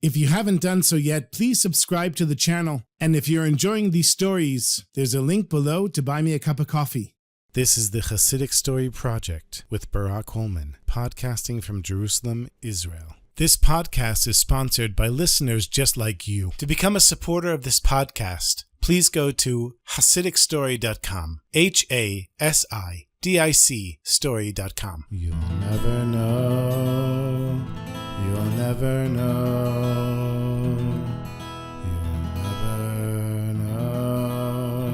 If you haven't done so yet, please subscribe to the channel. And if you're enjoying these stories, there's a link below to buy me a cup of coffee. This is the Chassidic Story Project with Barak Hullman, podcasting from Jerusalem, Israel. This podcast is sponsored by listeners just like you. To become a supporter of this podcast, please go to HasidicStory.com. HASIDIC story.com. You'll never know. You'll never know. You'll never know.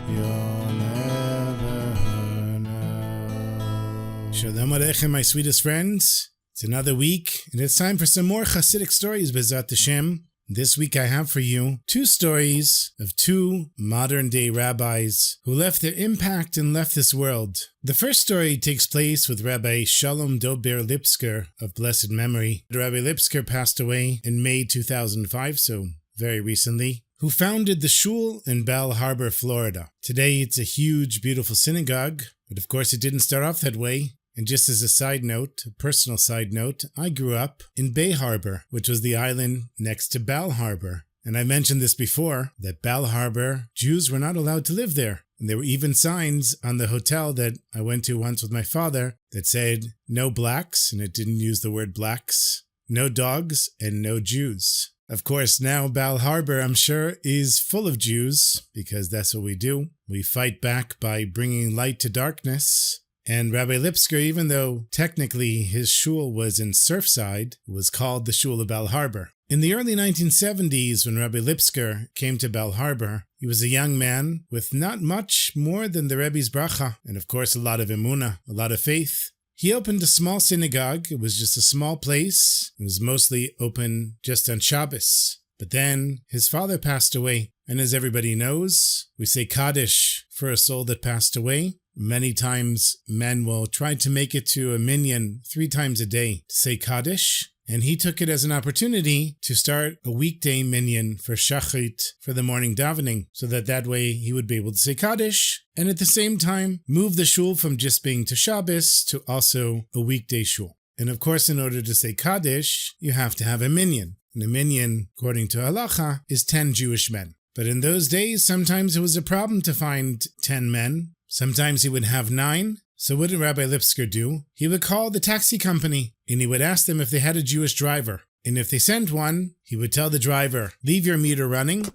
You'll never know. Shalom Aleichem, my sweetest friends. It's another week, and it's time for some more Chassidic stories, B'ezrat Hashem. This week I have for you two stories of two modern-day rabbis who left their impact and left this world. The first story takes place with Rabbi Shalom Dober Lipsker of blessed memory. Rabbi Lipsker passed away in May 2005, so very recently, who founded the shul in Bal Harbor, Florida. Today it's a huge, beautiful synagogue, but of course it didn't start off that way. And just as a side note, a personal side note, I grew up in Bay Harbor, which was the island next to Bal Harbor. And I mentioned this before, that Bal Harbor, Jews were not allowed to live there. And there were even signs on the hotel that I went to once with my father that said, no blacks, and it didn't use the word blacks, no dogs, and no Jews. Of course, now Bal Harbor, I'm sure, is full of Jews, because that's what we do. We fight back by bringing light to darkness. And Rabbi Lipsker, even though technically his shul was in Surfside, was called the Shul of Bal Harbor. In the early 1970s, when Rabbi Lipsker came to Bal Harbor, he was a young man with not much more than the Rebbe's bracha, and of course a lot of emunah, a lot of faith. He opened a small synagogue. It was just a small place. It was mostly open just on Shabbos. But then his father passed away, and as everybody knows, we say Kaddish for a soul that passed away. Many times men will try to make it to a Minyan 3 times a day to say Kaddish, and he took it as an opportunity to start a weekday Minyan for Shachrit, for the morning davening, so that way he would be able to say Kaddish, and at the same time move the shul from just being to Shabbos to also a weekday shul. And of course, in order to say Kaddish, you have to have a Minyan. And a Minyan, according to halacha, is 10 Jewish men. But in those days, sometimes it was a problem to find 10 men. Sometimes he would have 9. So what did Rabbi Lipsker do? He would call the taxi company, and he would ask them if they had a Jewish driver. And if they sent one, he would tell the driver, leave your meter running,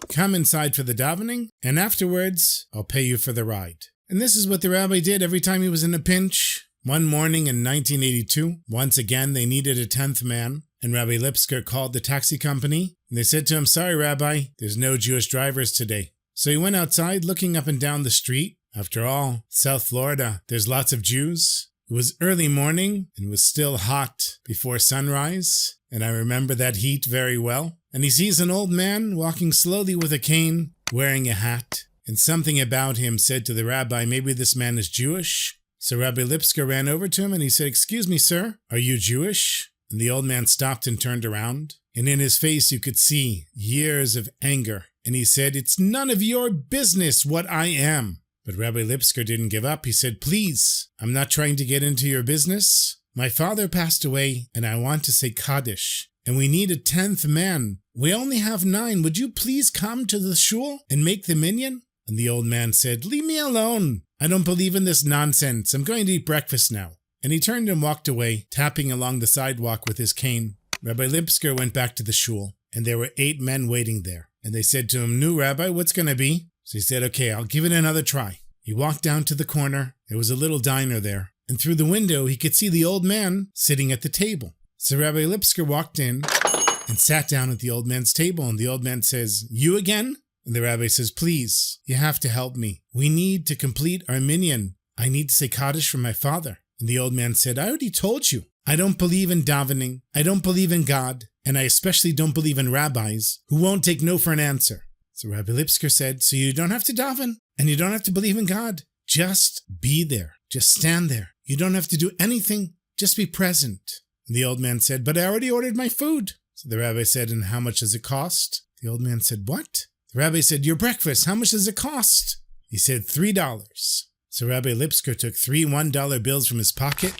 come inside for the davening, and afterwards, I'll pay you for the ride. And this is what the rabbi did every time he was in a pinch. One morning in 1982, once again they needed a 10th man, and Rabbi Lipsker called the taxi company, and they said to him, sorry, Rabbi, there's no Jewish drivers today. So he went outside looking up and down the street. After all, South Florida, there's lots of Jews. It was early morning and was still hot before sunrise, and I remember that heat very well. And he sees an old man walking slowly with a cane, wearing a hat, and something about him said to the rabbi, maybe this man is Jewish. So Rabbi Lipsker ran over to him and he said, excuse me, sir, are you Jewish? And the old man stopped and turned around, and in his face you could see years of anger. And he said, it's none of your business what I am. But Rabbi Lipsker didn't give up. He said, please, I'm not trying to get into your business. My father passed away, and I want to say Kaddish, and we need a 10th man. We only have 9. Would you please come to the shul and make the minyan? And the old man said, leave me alone. I don't believe in this nonsense. I'm going to eat breakfast now. And he turned and walked away, tapping along the sidewalk with his cane. Rabbi Lipsker went back to the shul, and there were 8 men waiting there. And they said to him, "Nu, Rabbi, what's going to be?" So he said, "Okay, I'll give it another try." He walked down to the corner. There was a little diner there. And through the window, he could see the old man sitting at the table. So Rabbi Lipsker walked in and sat down at the old man's table. And the old man says, "You again?" And the rabbi says, "Please, you have to help me. We need to complete our minyan. I need to say Kaddish for my father." And the old man said, "I already told you. I don't believe in davening. I don't believe in God. And I especially don't believe in rabbis who won't take no for an answer." So Rabbi Lipsker said, "So you don't have to daven and you don't have to believe in God. Just be there. Just stand there. You don't have to do anything. Just be present." And the old man said, "But I already ordered my food." So the rabbi said, "And how much does it cost?" The old man said, "What?" The rabbi said, "Your breakfast, how much does it cost?" He said, $3. So Rabbi Lipsker took 3 $1 bills from his pocket,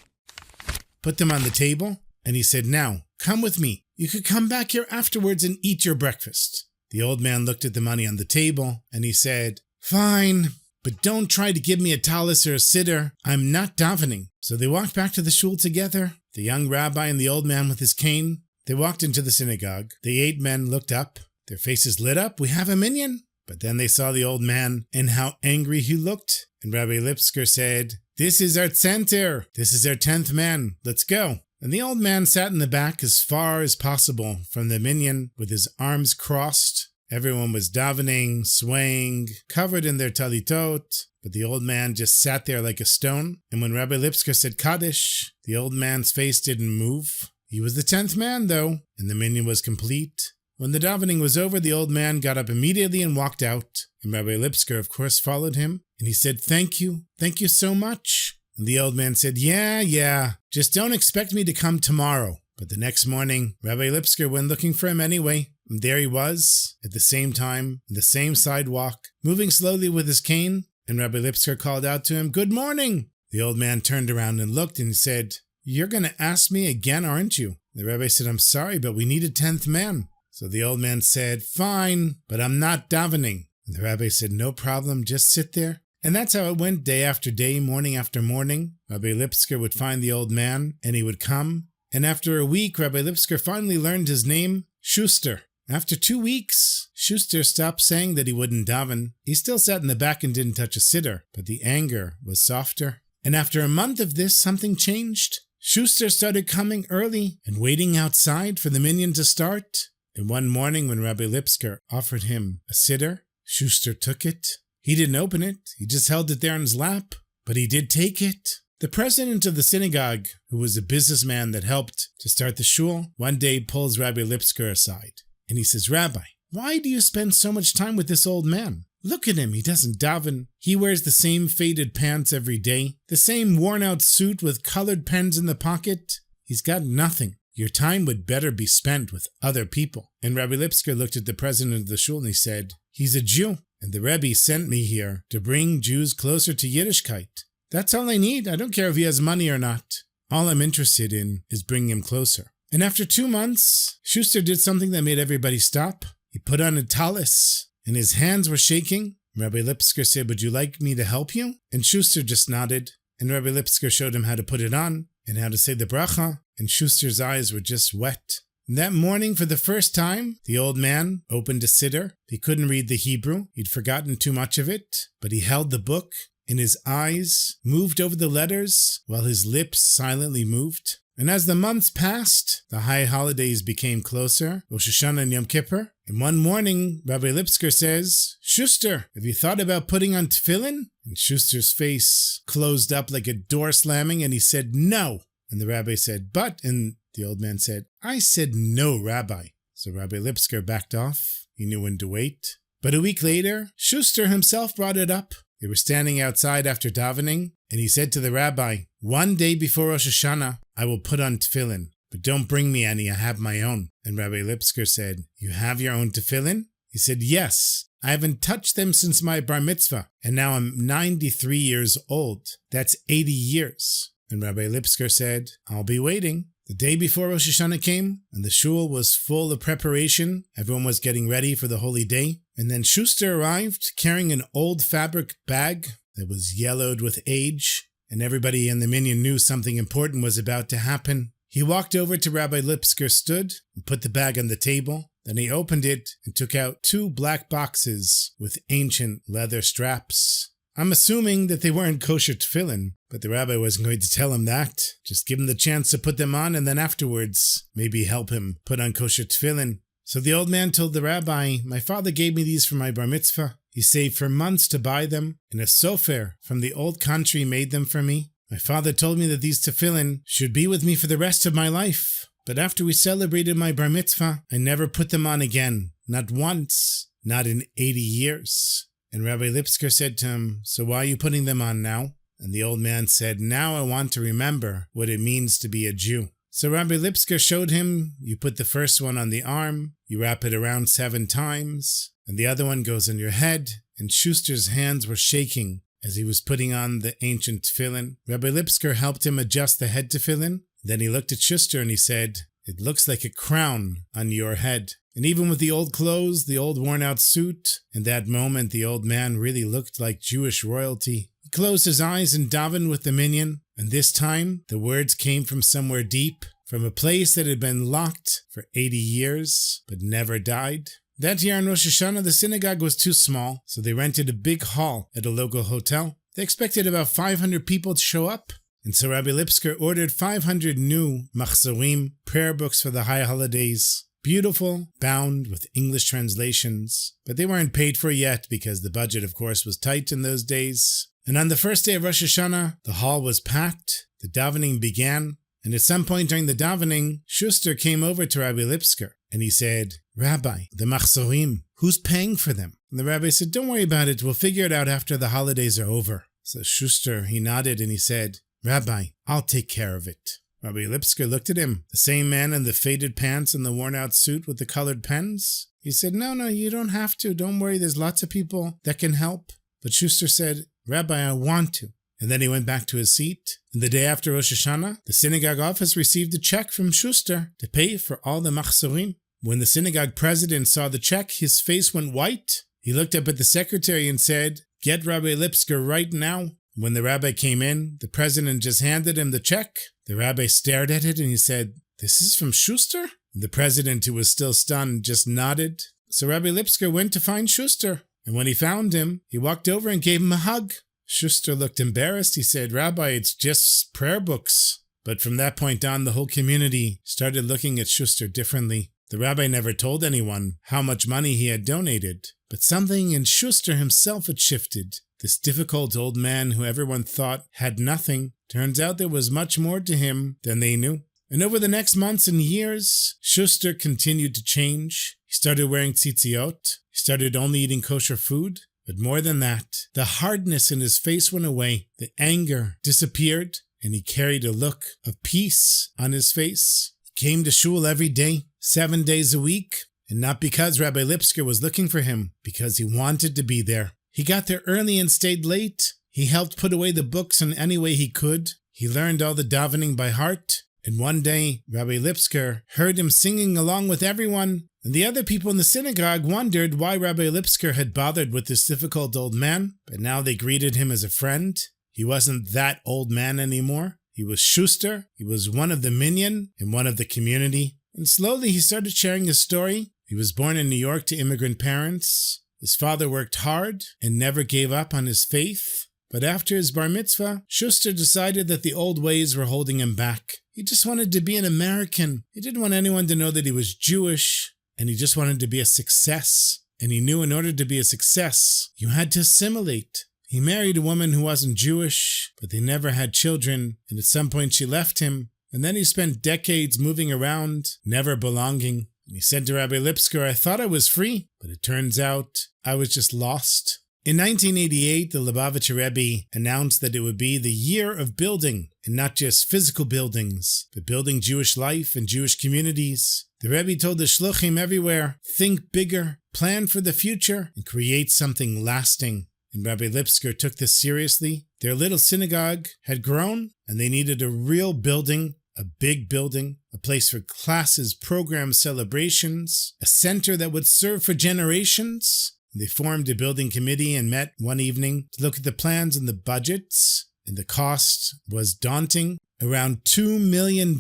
put them on the table, and he said, "Now, come with me. You could come back here afterwards and eat your breakfast." The old man looked at the money on the table, and he said, "Fine, but don't try to give me a talis or a siddur. I'm not davening." So they walked back to the shul together, the young rabbi and the old man with his cane. They walked into the synagogue. The 8 men looked up. Their faces lit up. "We have a minyan." But then they saw the old man and how angry he looked. And Rabbi Lipsker said, "This is our center. This is our 10th man. Let's go." And the old man sat in the back as far as possible from the minyan with his arms crossed. Everyone was davening, swaying, covered in their talitot, but the old man just sat there like a stone. And when Rabbi Lipsker said Kaddish, the old man's face didn't move. He was the 10th man, though, and the minyan was complete. When the davening was over, the old man got up immediately and walked out. And Rabbi Lipsker, of course, followed him. And he said, Thank you so much." And the old man said, Yeah, just don't expect me to come tomorrow." But the next morning, Rabbi Lipsker went looking for him anyway. And there he was, at the same time, on the same sidewalk, moving slowly with his cane. And Rabbi Lipsker called out to him, "Good morning." The old man turned around and looked and said, "You're going to ask me again, aren't you?" The rabbi said, "I'm sorry, but we need a 10th man." So the old man said, "Fine, but I'm not davening." And the rabbi said, "No problem, just sit there." And that's how it went day after day, morning after morning. Rabbi Lipsker would find the old man, and he would come. And after a week, Rabbi Lipsker finally learned his name, Schuster. After 2 weeks, Schuster stopped saying that he wouldn't daven. He still sat in the back and didn't touch a siddur, but the anger was softer. And after a month of this, something changed. Schuster started coming early and waiting outside for the minyan to start. And one morning when Rabbi Lipsker offered him a siddur, Schuster took it. He didn't open it. He just held it there in his lap. But he did take it. The president of the synagogue, who was a businessman that helped to start the shul, one day pulls Rabbi Lipsker aside. And he says, "Rabbi, why do you spend so much time with this old man? Look at him. He doesn't daven. He wears the same faded pants every day, the same worn-out suit with colored pens in the pocket. He's got nothing. Your time would better be spent with other people." And Rabbi Lipsker looked at the president of the shul and he said, "He's a Jew, and the Rebbe sent me here to bring Jews closer to Yiddishkeit. That's all I need. I don't care if he has money or not. All I'm interested in is bringing him closer." And after 2 months, Schuster did something that made everybody stop. He put on a talis, and his hands were shaking. Rabbi Lipsker said, "Would you like me to help you?" And Schuster just nodded. And Rabbi Lipsker showed him how to put it on and how to say the bracha. And Schuster's eyes were just wet. And that morning, for the first time, the old man opened a siddur. He couldn't read the Hebrew. He'd forgotten too much of it. But he held the book, and his eyes moved over the letters while his lips silently moved. And as the months passed, the high holidays became closer, Rosh Hashanah and Yom Kippur. And one morning, Rabbi Lipsker says, "Schuster, have you thought about putting on tefillin?" And Schuster's face closed up like a door slamming, and he said, "No." And the rabbi said, "But," and the old man said, "I said no, Rabbi." So Rabbi Lipsker backed off. He knew when to wait. But a week later, Schuster himself brought it up. They were standing outside after davening, and he said to the rabbi, "One day before Rosh Hashanah, I will put on tefillin, but don't bring me any, I have my own." And Rabbi Lipsker said, "You have your own tefillin?" He said, "Yes, I haven't touched them since my bar mitzvah, and now I'm 93 years old. That's 80 years. And Rabbi Lipsker said, "I'll be waiting." The day before Rosh Hashanah came, and the shul was full of preparation. Everyone was getting ready for the holy day. And then Schuster arrived carrying an old fabric bag that was yellowed with age, and everybody in the minyan knew something important was about to happen. He walked over to Rabbi Lipsker, stood, and put the bag on the table. Then he opened it and took out 2 black boxes with ancient leather straps. I'm assuming that they weren't kosher tefillin, but the rabbi wasn't going to tell him that. Just give him the chance to put them on, and then afterwards, maybe help him put on kosher tefillin. So the old man told the rabbi, "My father gave me these for my bar mitzvah. He saved for months to buy them, and a sofer from the old country made them for me. My father told me that these tefillin should be with me for the rest of my life. But after we celebrated my bar mitzvah, I never put them on again. Not once. Not in 80 years. And Rabbi Lipsker said to him, "So why are you putting them on now?" And the old man said, "Now I want to remember what it means to be a Jew." So Rabbi Lipsker showed him, you put the first one on the arm, you wrap it around 7 times, and the other one goes on your head. And Schuster's hands were shaking as he was putting on the ancient tefillin. Rabbi Lipsker helped him adjust the head tefillin. Then he looked at Schuster and he said, It looks like a crown on your head. And even with the old clothes, the old worn-out suit, in that moment the old man really looked like Jewish royalty. He closed his eyes and davened with the Minyan, and this time the words came from somewhere deep, from a place that had been locked for 80 years, but never died. That year on Rosh Hashanah, the synagogue was too small, so they rented a big hall at a local hotel. They expected about 500 people to show up, and so Rabbi Lipsker ordered 500 new machzorim, prayer books for the high holidays. Beautiful, bound with English translations, but they weren't paid for yet because the budget, of course, was tight in those days. And on the first day of Rosh Hashanah, the hall was packed, the davening began, and at some point during the davening, Schuster came over to Rabbi Lipsker, and he said, "Rabbi, the machzorim, who's paying for them?" And the rabbi said, "Don't worry about it, we'll figure it out after the holidays are over." So Schuster, he nodded and he said, "Rabbi, I'll take care of it." Rabbi Lipsker looked at him, the same man in the faded pants and the worn-out suit with the colored pens. He said, No, you don't have to. Don't worry, there's lots of people that can help. But Schuster said, "Rabbi, I want to." And then he went back to his seat. And the day after Rosh Hashanah, the synagogue office received a check from Schuster to pay for all the machzorim. When the synagogue president saw the check, his face went white. He looked up at the secretary and said, "Get Rabbi Lipsker right now." When the rabbi came in, the president just handed him the check. The rabbi stared at it and he said, "This is from Schuster?" The president, who was still stunned, just nodded. So Rabbi Lipsker went to find Schuster. And when he found him, he walked over and gave him a hug. Schuster looked embarrassed. He said, "Rabbi, it's just prayer books." But from that point on, the whole community started looking at Schuster differently. The rabbi never told anyone how much money he had donated, but something in Schuster himself had shifted. This difficult old man who everyone thought had nothing, turns out there was much more to him than they knew. And over the next months and years, Schuster continued to change. He started wearing tzitziot. He started only eating kosher food. But more than that, the hardness in his face went away. The anger disappeared, and he carried a look of peace on his face. He came to shul every day, 7 days a week, and not because Rabbi Lipsker was looking for him, because he wanted to be there. He got there early and stayed late. He helped put away the books in any way he could. He learned all the davening by heart. And one day, Rabbi Lipsker heard him singing along with everyone. And the other people in the synagogue wondered why Rabbi Lipsker had bothered with this difficult old man. But now they greeted him as a friend. He wasn't that old man anymore. He was Schuster. He was one of the Minyan and one of the community. And slowly he started sharing his story. He was born in New York to immigrant parents. His father worked hard and never gave up on his faith. But after his bar mitzvah, Schuster decided that the old ways were holding him back. He just wanted to be an American. He didn't want anyone to know that he was Jewish, and he just wanted to be a success. And he knew in order to be a success, you had to assimilate. He married a woman who wasn't Jewish, but they never had children, and at some point she left him. And then he spent decades moving around, never belonging. And he said to Rabbi Lipsker, "I thought I was free, but it turns out I was just lost." In 1988, the Lubavitcher Rebbe announced that it would be the year of building, and not just physical buildings, but building Jewish life and Jewish communities. The Rebbe told the shluchim everywhere, think bigger, plan for the future, and create something lasting. And Rabbi Lipsker took this seriously. Their little synagogue had grown, and they needed a real building, a big building, a place for classes, programs, celebrations, a center that would serve for generations. They formed a building committee and met one evening to look at the plans and the budgets, and the cost was daunting, around $2 million.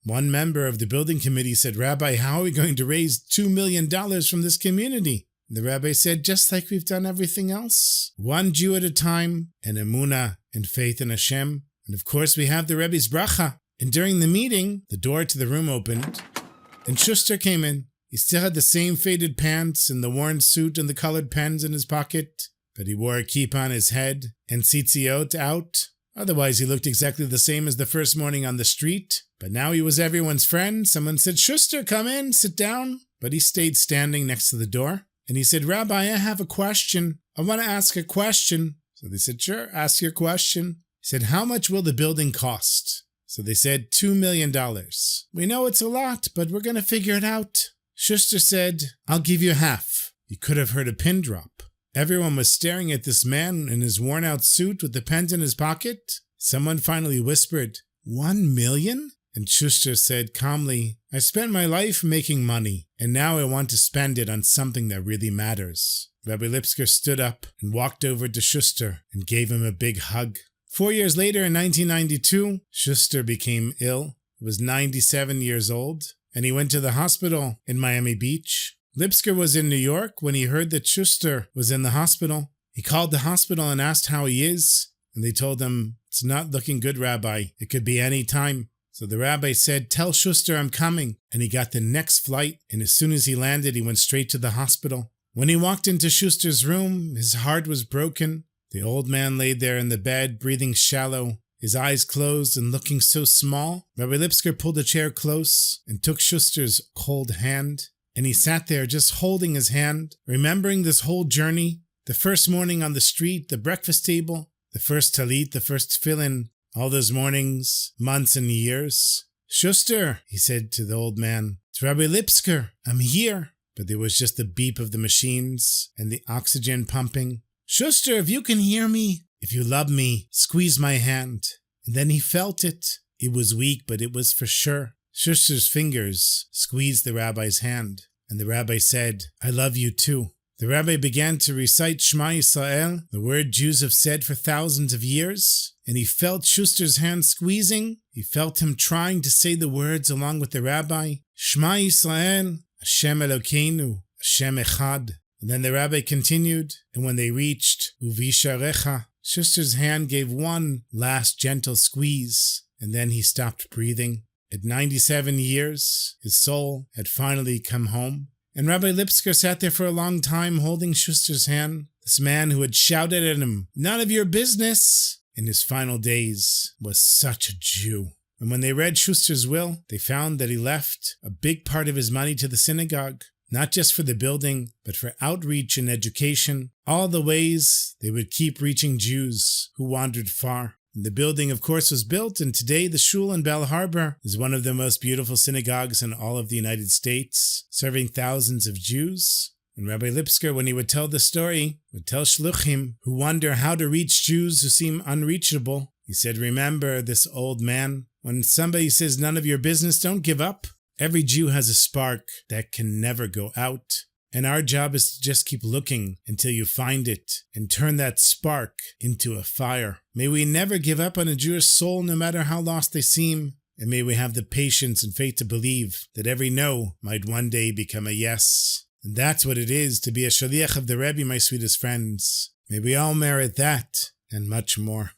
One member of the building committee said, "Rabbi, how are we going to raise $2 million from this community?" The rabbi said, "Just like we've done everything else, one Jew at a time, and emunah and faith in Hashem. And of course we have the Rebbe's bracha." And during the meeting, the door to the room opened, and Schuster came in. He still had the same faded pants and the worn suit and the colored pens in his pocket, but he wore a kippah on his head and tzitziot out. Otherwise, he looked exactly the same as the first morning on the street. But now he was everyone's friend. Someone said, "Schuster, come in, sit down." But he stayed standing next to the door. And he said, "Rabbi, I have a question. I want to ask a question." So they said, "Sure, ask your question." He said, "How much will the building cost?" So they said, $2 million. "We know it's a lot, but we're going to figure it out." Schuster said, "I'll give you half." You could have heard a pin drop. Everyone was staring at this man in his worn-out suit with the pens in his pocket. Someone finally whispered, $1 million? And Shuster said calmly, "I spent my life making money, and now I want to spend it on something that really matters." Rabbi Lipsker stood up and walked over to Shuster and gave him a big hug. 4 years later, in 1992, Shuster became ill. He was 97 years old, and he went to the hospital in Miami Beach. Lipsker was in New York when he heard that Shuster was in the hospital. He called the hospital and asked how he is, and they told him, "It's not looking good, Rabbi. It could be any time." So the rabbi said, "Tell Shuster I'm coming." And he got the next flight, and as soon as he landed, he went straight to the hospital. When he walked into Shuster's room, his heart was broken. The old man laid there in the bed, breathing shallow, his eyes closed and looking so small. Rabbi Lipsker pulled a chair close and took Shuster's cold hand, and he sat there just holding his hand, remembering this whole journey, the first morning on the street, the breakfast table, the first talit, the first tefillin, all those mornings, months and years. "Shuster," he said to the old man, "it's Rabbi Lipsker. I'm here." But there was just the beep of the machines and the oxygen pumping. "Shuster, if you can hear me, if you love me, squeeze my hand." And then he felt it. It was weak, but it was for sure. Shuster's fingers squeezed the rabbi's hand, and the rabbi said, "I love you too." The rabbi began to recite Shema Yisrael, the word Jews have said for thousands of years, and he felt Shuster's hand squeezing. He felt him trying to say the words along with the rabbi. Shema Yisrael, Hashem Elokeinu, Hashem Echad. And then the rabbi continued, and when they reached Uvisharecha, Shuster's hand gave one last gentle squeeze, and then he stopped breathing. At 97 years, his soul had finally come home. And Rabbi Lipsker sat there for a long time holding Shuster's hand, this man who had shouted at him, "None of your business!" in his final days was such a Jew. And when they read Shuster's will, they found that he left a big part of his money to the synagogue, not just for the building, but for outreach and education, all the ways they would keep reaching Jews who wandered far. And the building, of course, was built, and today the shul in Bell Harbor is one of the most beautiful synagogues in all of the United States, serving thousands of Jews. And Rabbi Lipsker, when he would tell the story, would tell shluchim who wonder how to reach Jews who seem unreachable. He said, "Remember this old man. When somebody says none of your business, don't give up. Every Jew has a spark that can never go out. And our job is to just keep looking until you find it and turn that spark into a fire. May we never give up on a Jewish soul, no matter how lost they seem. And may we have the patience and faith to believe that every no might one day become a yes. And that's what it is to be a shaliach of the Rebbe, my sweetest friends. May we all merit that and much more.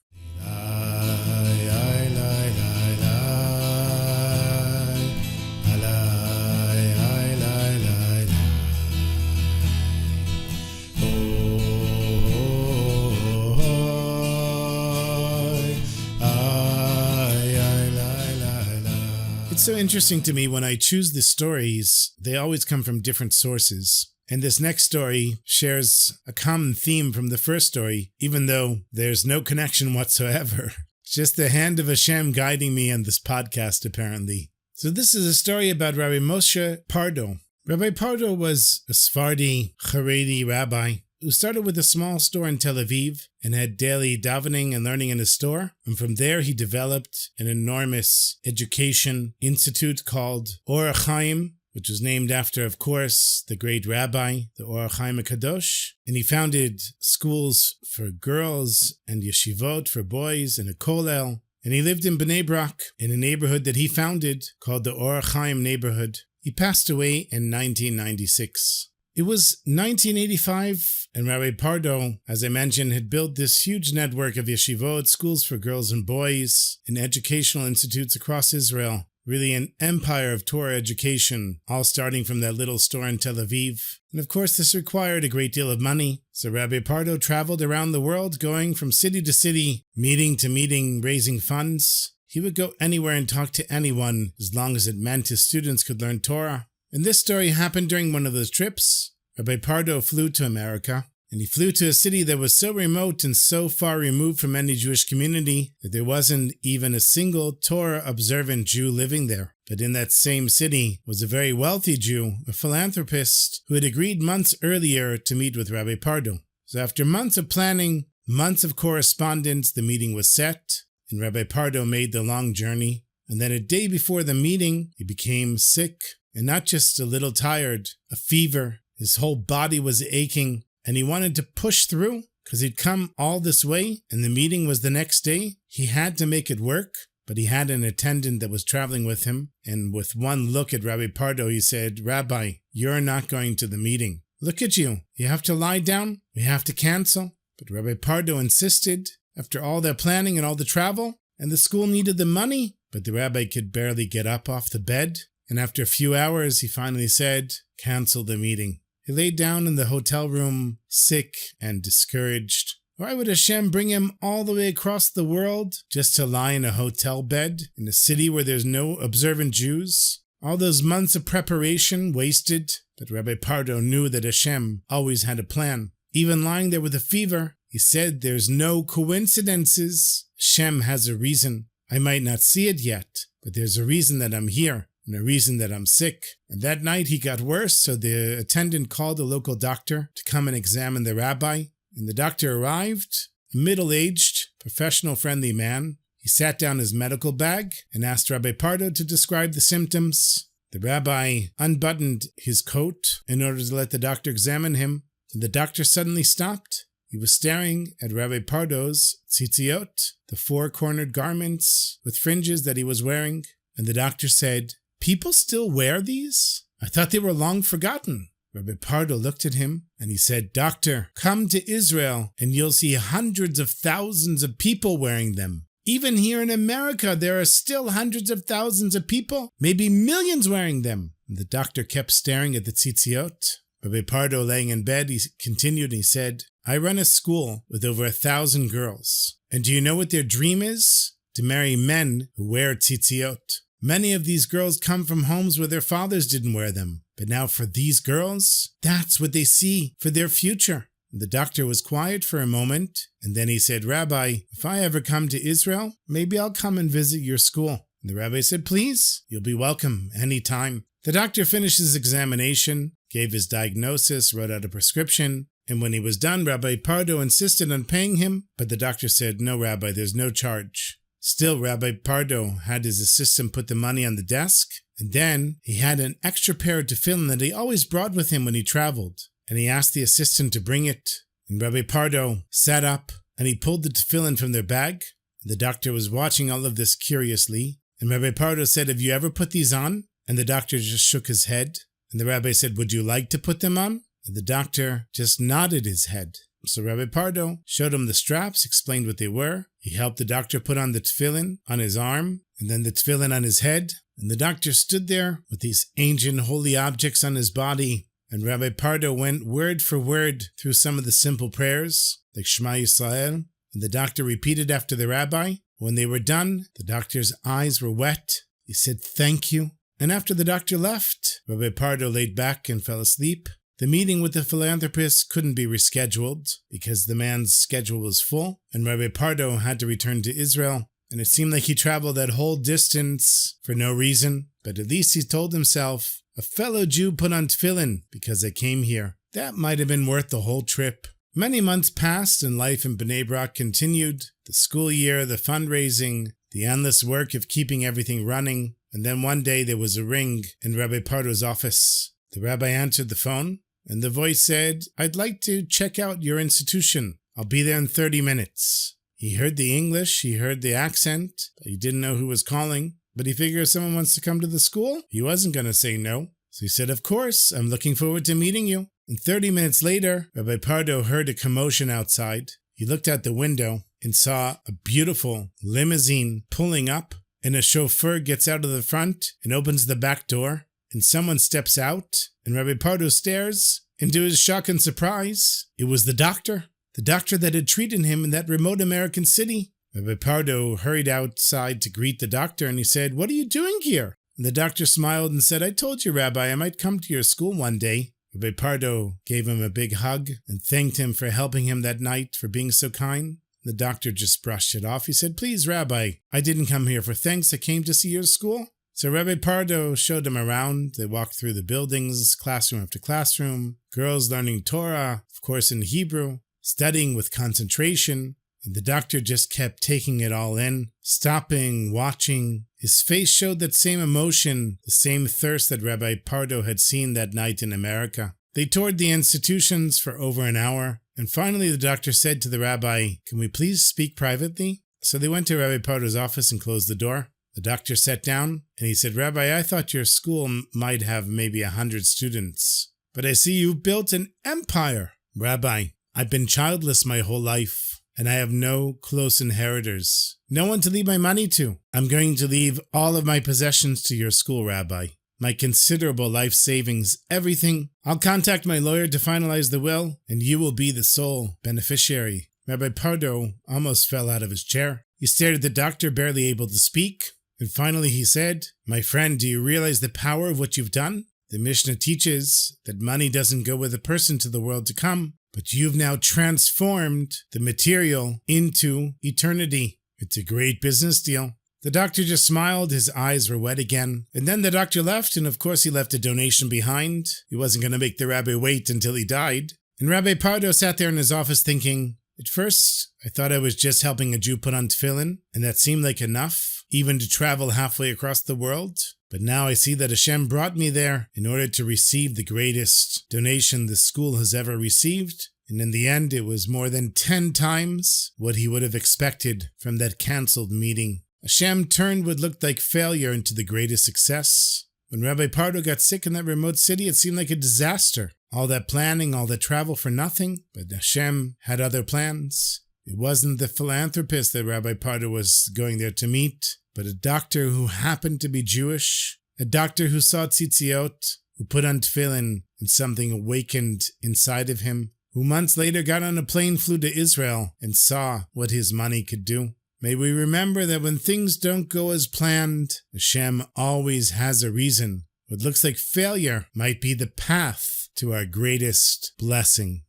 It's so interesting to me when I choose the stories, they always come from different sources. And this next story shares a common theme from the first story, even though there's no connection whatsoever. It's just the hand of Hashem guiding me on this podcast, apparently. So this is a story about Rabbi Moshe Pardo. Rabbi Pardo was a Sephardi Haredi rabbi who started with a small store in Tel Aviv and had daily davening and learning in his store. And from there, he developed an enormous education institute called Or HaChaim, which was named after, of course, the great rabbi, the Or HaChaim HaKadosh. And he founded schools for girls and yeshivot for boys and a kollel. And he lived in Bnei Barak, in a neighborhood that he founded called the Or HaChaim neighborhood. He passed away in 1996. It was 1985, and Rabbi Pardo, as I mentioned, had built this huge network of yeshivot, schools for girls and boys, and educational institutes across Israel. Really an empire of Torah education, all starting from that little store in Tel Aviv. And of course, this required a great deal of money. So Rabbi Pardo traveled around the world, going from city to city, meeting to meeting, raising funds. He would go anywhere and talk to anyone, as long as it meant his students could learn Torah. And this story happened during one of those trips. Rabbi Pardo flew to America, and he flew to a city that was so remote and so far removed from any Jewish community that there wasn't even a single Torah-observant Jew living there. But in that same city was a very wealthy Jew, a philanthropist, who had agreed months earlier to meet with Rabbi Pardo. So after months of planning, months of correspondence, the meeting was set, and Rabbi Pardo made the long journey. And then a day before the meeting, he became sick, and not just a little tired, a fever. His whole body was aching, and he wanted to push through because he'd come all this way, and the meeting was the next day. He had to make it work, but he had an attendant that was traveling with him, and with one look at Rabbi Pardo, he said, "Rabbi, you're not going to the meeting. Look at you. You have to lie down. We have to cancel." But Rabbi Pardo insisted, after all their planning and all the travel, and the school needed the money. But the rabbi could barely get up off the bed, and after a few hours, he finally said, "Cancel the meeting." He lay down in the hotel room, sick and discouraged. Why would Hashem bring him all the way across the world just to lie in a hotel bed in a city where there's no observant Jews? All those months of preparation wasted, but Rabbi Pardo knew that Hashem always had a plan. Even lying there with a fever, he said, "There's no coincidences. Hashem has a reason. I might not see it yet, but there's a reason that I'm here and a reason that I'm sick." And that night he got worse, so the attendant called a local doctor to come and examine the rabbi. And the doctor arrived, a middle-aged, professional-friendly man. He sat down his medical bag and asked Rabbi Pardo to describe the symptoms. The rabbi unbuttoned his coat in order to let the doctor examine him. And the doctor suddenly stopped. He was staring at Rabbi Pardo's tzitziot, the four-cornered garments with fringes that he was wearing. And the doctor said, "People still wear these? I thought they were long forgotten." Rabbi Pardo looked at him and he said, "Doctor, come to Israel and you'll see hundreds of thousands of people wearing them. Even here in America, there are still hundreds of thousands of people, maybe millions wearing them." And the doctor kept staring at the tzitziot. Rabbi Pardo, laying in bed, he continued and he said, "I run a school with over 1,000 girls. And do you know what their dream is? To marry men who wear tzitziot. Many of these girls come from homes where their fathers didn't wear them. But now for these girls, that's what they see for their future." The doctor was quiet for a moment, and then he said, "Rabbi, if I ever come to Israel, maybe I'll come and visit your school." And the rabbi said, "Please, you'll be welcome any time." The doctor finished his examination, gave his diagnosis, wrote out a prescription, and when he was done, Rabbi Pardo insisted on paying him, but the doctor said, "No, Rabbi, there's no charge." Still, Rabbi Pardo had his assistant put the money on the desk, and then he had an extra pair of tefillin that he always brought with him when he traveled, and he asked the assistant to bring it. And Rabbi Pardo sat up, and he pulled the tefillin from their bag. The doctor was watching all of this curiously, and Rabbi Pardo said, "Have you ever put these on?" And the doctor just shook his head, and the rabbi said, "Would you like to put them on?" And the doctor just nodded his head. So Rabbi Pardo showed him the straps, explained what they were. He helped the doctor put on the tefillin on his arm, and then the tefillin on his head. And the doctor stood there with these ancient holy objects on his body. And Rabbi Pardo went word for word through some of the simple prayers, like Shema Yisrael. And the doctor repeated after the rabbi. When they were done, the doctor's eyes were wet. He said, "Thank you." And after the doctor left, Rabbi Pardo laid back and fell asleep. The meeting with the philanthropist couldn't be rescheduled because the man's schedule was full, and Rabbi Pardo had to return to Israel. And it seemed like he traveled that whole distance for no reason, but at least he told himself, a fellow Jew put on tefillin because I came here. That might have been worth the whole trip. Many months passed and life in Bnei Barak continued. The school year, the fundraising, the endless work of keeping everything running. And then one day there was a ring in Rabbi Pardo's office. The rabbi answered the phone, and the voice said, "I'd like to check out your institution. I'll be there in 30 minutes. He heard the English, he heard the accent, but he didn't know who was calling. But he figured if someone wants to come to the school, he wasn't going to say no. So he said, "Of course, I'm looking forward to meeting you." And 30 minutes later, Rabbi Pardo heard a commotion outside. He looked out the window and saw a beautiful limousine pulling up, and a chauffeur gets out of the front and opens the back door, and someone steps out, and Rabbi Pardo stares, and to his shock and surprise, it was the doctor that had treated him in that remote American city. Rabbi Pardo hurried outside to greet the doctor, and he said, "What are you doing here?" And the doctor smiled and said, "I told you, Rabbi, I might come to your school one day." Rabbi Pardo gave him a big hug and thanked him for helping him that night, for being so kind. The doctor just brushed it off. He said, "Please, Rabbi, I didn't come here for thanks. I came to see your school." So Rabbi Pardo showed him around. They walked through the buildings, classroom after classroom, girls learning Torah, of course in Hebrew, studying with concentration. And the doctor just kept taking it all in, stopping, watching, His face showed that same emotion, the same thirst that Rabbi Pardo had seen that night in America. They toured the institutions for over an hour, and finally the doctor said to the rabbi, "Can we please speak privately?" So they went to Rabbi Pardo's office and closed the door. The doctor sat down, and he said, "Rabbi, I thought your school might have maybe 100 students, but I see you've built an empire." "Rabbi, I've been childless my whole life, and I have no close inheritors. No one to leave my money to. I'm going to leave all of my possessions to your school, Rabbi. My considerable life savings, everything. I'll contact my lawyer to finalize the will, and you will be the sole beneficiary." Rabbi Pardo almost fell out of his chair. He stared at the doctor, barely able to speak. And finally he said, "My friend, do you realize the power of what you've done? The Mishnah teaches that money doesn't go with a person to the world to come, but you've now transformed the material into eternity. It's a great business deal." The doctor just smiled, his eyes were wet again. And then the doctor left, and of course he left a donation behind. He wasn't going to make the rabbi wait until he died. And Rabbi Pardo sat there in his office thinking, "At first, I thought I was just helping a Jew put on tefillin, and that seemed like enough, even to travel halfway across the world. But now I see that Hashem brought me there in order to receive the greatest donation the school has ever received. And in the end, it was more than 10 times what he would have expected from that canceled meeting. Hashem turned what looked like failure into the greatest success. When Rabbi Pardo got sick in that remote city, it seemed like a disaster. All that planning, all that travel for nothing. But Hashem had other plans. It wasn't the philanthropist that Rabbi Pardo was going there to meet, but a doctor who happened to be Jewish, a doctor who saw tzitziot, who put on tefillin, and something awakened inside of him, who months later got on a plane, flew to Israel, and saw what his money could do. May we remember that when things don't go as planned, Hashem always has a reason. What looks like failure might be the path to our greatest blessing.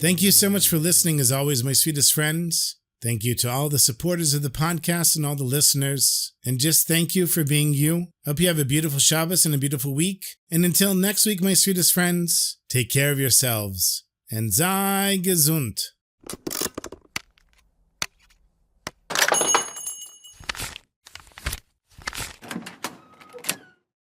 Thank you so much for listening, as always, my sweetest friends. Thank you to all the supporters of the podcast and all the listeners. And just thank you for being you. Hope you have a beautiful Shabbos and a beautiful week. And until next week, my sweetest friends, take care of yourselves. And sei gesund.